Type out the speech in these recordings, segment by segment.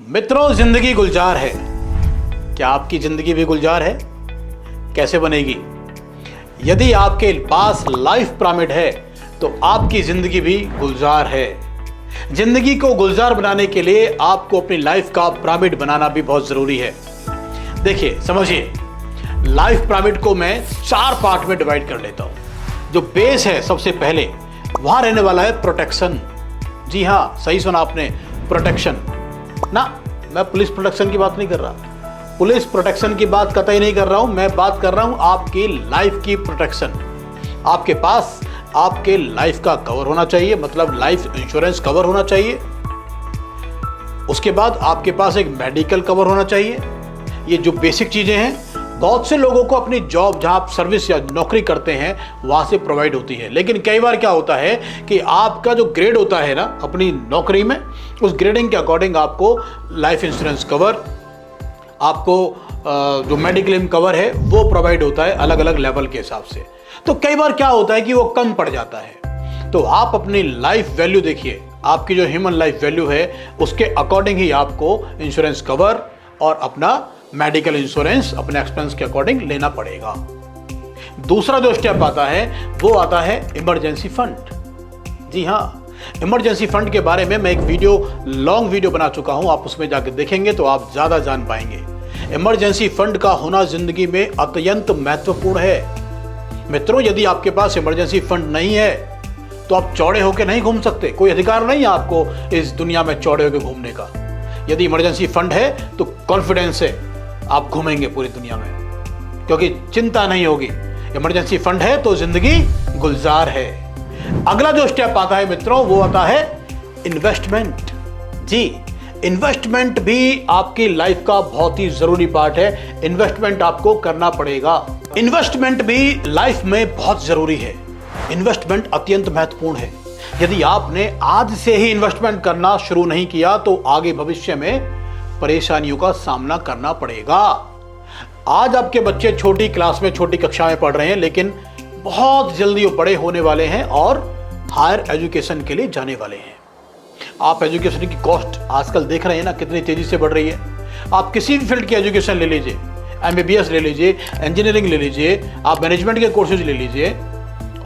मित्रों, जिंदगी गुलजार है। क्या आपकी जिंदगी भी गुलजार है? कैसे बनेगी? यदि आपके पास लाइफ पिरामिड है तो आपकी जिंदगी भी गुलजार है। जिंदगी को गुलजार बनाने के लिए आपको अपनी लाइफ का पिरामिड बनाना भी बहुत जरूरी है। देखिए, समझिए, लाइफ पिरामिड को मैं 4 पार्ट में डिवाइड कर लेता हूं। जो बेस है, सबसे पहले वहां रहने वाला है प्रोटेक्शन। जी हां, सही सुना आपने, प्रोटेक्शन ना। मैं पुलिस प्रोटेक्शन की बात नहीं कर रहा, पुलिस प्रोटेक्शन की बात कतई नहीं कर रहा हूं। मैं बात कर रहा हूं आपकी लाइफ की प्रोटेक्शन। आपके पास आपके लाइफ का कवर होना चाहिए, मतलब लाइफ इंश्योरेंस कवर होना चाहिए। उसके बाद आपके पास एक मेडिकल कवर होना चाहिए। ये जो बेसिक चीजें हैं, बहुत से लोगों को अपनी जॉब, जहां आप सर्विस या नौकरी करते हैं, वहां से प्रोवाइड होती है। लेकिन कई बार क्या होता है कि आपका जो ग्रेड होता है ना अपनी नौकरी में, उस ग्रेडिंग के अकॉर्डिंग आपको लाइफ इंश्योरेंस कवर, आपको जो मेडिक्लेम कवर है वो प्रोवाइड होता है अलग अलग लेवल के हिसाब से। तो कई बार क्या होता है कि वो कम पड़ जाता है। तो आप अपनी लाइफ वैल्यू देखिए, आपकी जो ह्यूमन लाइफ वैल्यू है उसके अकॉर्डिंग ही आपको इंश्योरेंस कवर और अपना मेडिकल इंश्योरेंस अपने एक्सपेंस के अकॉर्डिंग लेना पड़ेगा। दूसरा जो स्टेप आता है वो आता है इमरजेंसी फंड। जी हाँ, इमरजेंसी फंड के बारे में मैं एक लॉन्ग वीडियो बना चुका हूं। आप उसमें जाकर देखेंगे तो आप ज्यादा जान पाएंगे। इमरजेंसी फंड का होना जिंदगी में अत्यंत महत्वपूर्ण है। मित्रों, यदि आपके पास इमरजेंसी फंड नहीं है तो आप चौड़े होकर नहीं घूम सकते। कोई अधिकार नहीं है आपको इस दुनिया में चौड़े होकर घूमने का। यदि इमरजेंसी फंड है तो कॉन्फिडेंस है, आप घूमेंगे पूरी दुनिया में, क्योंकि चिंता नहीं होगी। इमरजेंसी फंड है तो जिंदगी गुलजार है। अगला जो स्टेप आता है मित्रों, वो आता है इन्वेस्टमेंट। जी, इन्वेस्टमेंट भी आपकी लाइफ का बहुत ही जरूरी पार्ट है। इन्वेस्टमेंट आपको करना पड़ेगा। इन्वेस्टमेंट भी लाइफ में बहुत जरूरी है। इन्वेस्टमेंट अत्यंत महत्वपूर्ण है। यदि आपने आज से ही इन्वेस्टमेंट करना शुरू नहीं किया तो आगे भविष्य में परेशानियों का सामना करना पड़ेगा। आज आपके बच्चे छोटी क्लास में, छोटी कक्षा में पढ़ रहे हैं, लेकिन बहुत जल्दी वो बड़े होने वाले हैं और हायर एजुकेशन के लिए जाने वाले हैं। आप एजुकेशन की कॉस्ट आजकल देख रहे हैं ना, कितनी तेजी से बढ़ रही है। आप किसी भी फील्ड की एजुकेशन ले लीजिए, MBBS ले लीजिए, इंजीनियरिंग ले लीजिए, आप मैनेजमेंट के कोर्सेज ले लीजिए,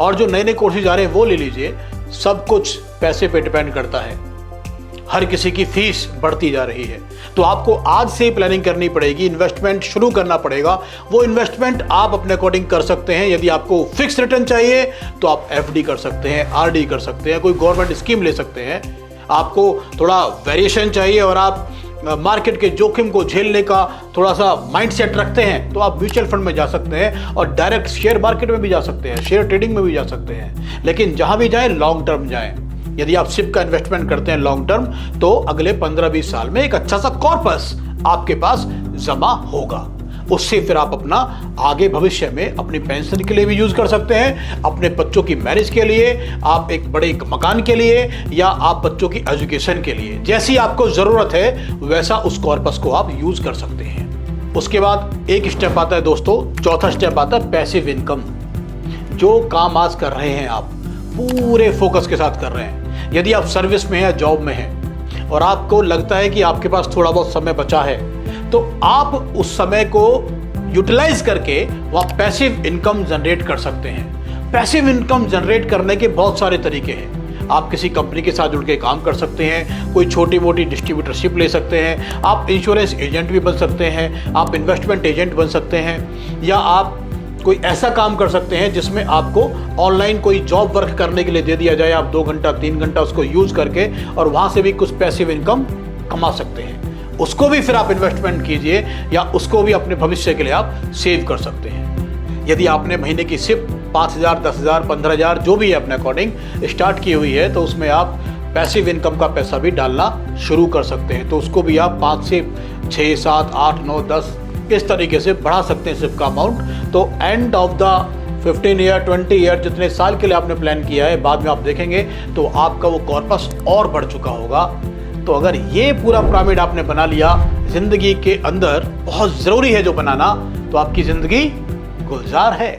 और जो नए नए कोर्सेज आ रहे हैं वो ले लीजिए। सब कुछ पैसे पे डिपेंड करता है। हर किसी की फीस बढ़ती जा रही है। तो आपको आज से ही प्लानिंग करनी पड़ेगी, इन्वेस्टमेंट शुरू करना पड़ेगा। वो इन्वेस्टमेंट आप अपने अकॉर्डिंग कर सकते हैं। यदि आपको फिक्स रिटर्न चाहिए तो आप FD कर सकते हैं, RD कर सकते हैं, कोई गवर्नमेंट स्कीम ले सकते हैं। आपको थोड़ा वेरिएशन चाहिए और आप मार्केट के जोखिम को झेलने का थोड़ा सा माइंडसेट रखते हैं तो आप म्यूचुअल फंड में जा सकते हैं और डायरेक्ट शेयर मार्केट में भी जा सकते हैं, शेयर ट्रेडिंग में भी जा सकते हैं। लेकिन जहां भी जाएं, लॉन्ग टर्म जाएं। यदि आप SIP का इन्वेस्टमेंट करते हैं लॉन्ग टर्म, तो अगले 15-20 साल में एक अच्छा सा कॉर्पस आपके पास जमा होगा। उससे फिर आप अपना आगे भविष्य में अपनी पेंशन के लिए भी यूज कर सकते हैं, अपने बच्चों की मैरिज के लिए, आप एक बड़े मकान के लिए, या आप बच्चों की एजुकेशन के लिए। जैसी आपको जरूरत है वैसा उस कॉर्पस को आप यूज कर सकते हैं। उसके बाद एक स्टेप आता है दोस्तों, चौथा स्टेप आता है पैसिव इनकम। जो काम आज कर रहे हैं आप पूरे फोकस के साथ कर रहे हैं। यदि आप सर्विस में हैं, जॉब में हैं, और आपको लगता है कि आपके पास थोड़ा बहुत समय बचा है, तो आप उस समय को यूटिलाइज करके वहां पैसिव इनकम जनरेट कर सकते हैं। पैसिव इनकम जनरेट करने के बहुत सारे तरीके हैं। आप किसी कंपनी के साथ जुड़ के काम कर सकते हैं, कोई छोटी मोटी डिस्ट्रीब्यूटरशिप ले सकते हैं, आप इंश्योरेंस एजेंट भी बन सकते हैं, आप इन्वेस्टमेंट एजेंट बन सकते हैं, या आप कोई ऐसा काम कर सकते हैं जिसमें आपको ऑनलाइन कोई जॉब वर्क करने के लिए दे दिया जाए। आप 2 घंटा 3 घंटा उसको यूज करके और वहां से भी कुछ पैसिव इनकम कमा सकते हैं। उसको भी फिर आप इन्वेस्टमेंट कीजिए, या उसको भी अपने भविष्य के लिए आप सेव कर सकते हैं। यदि आपने महीने की सिर्फ 5,000, 10,000, 15,000 जो भी है अपने अकॉर्डिंग स्टार्ट की हुई है, तो उसमें आप पैसिव इनकम का पैसा भी डालना शुरू कर सकते हैं। तो उसको भी आप 5 से 6, 7, 8, 9, 10 इस तरीके से बढ़ा सकते हैं सिर्फ का अमाउंट। तो end of the 15 year, 20 year, जितने साल के लिए आपने प्लान किया है, बाद में आप देखेंगे तो आपका वो कॉर्पस और बढ़ चुका होगा। तो अगर ये पूरा पिरामिड आपने बना लिया जिंदगी के अंदर, बहुत जरूरी है जो बनाना, तो आपकी जिंदगी गुलजार है।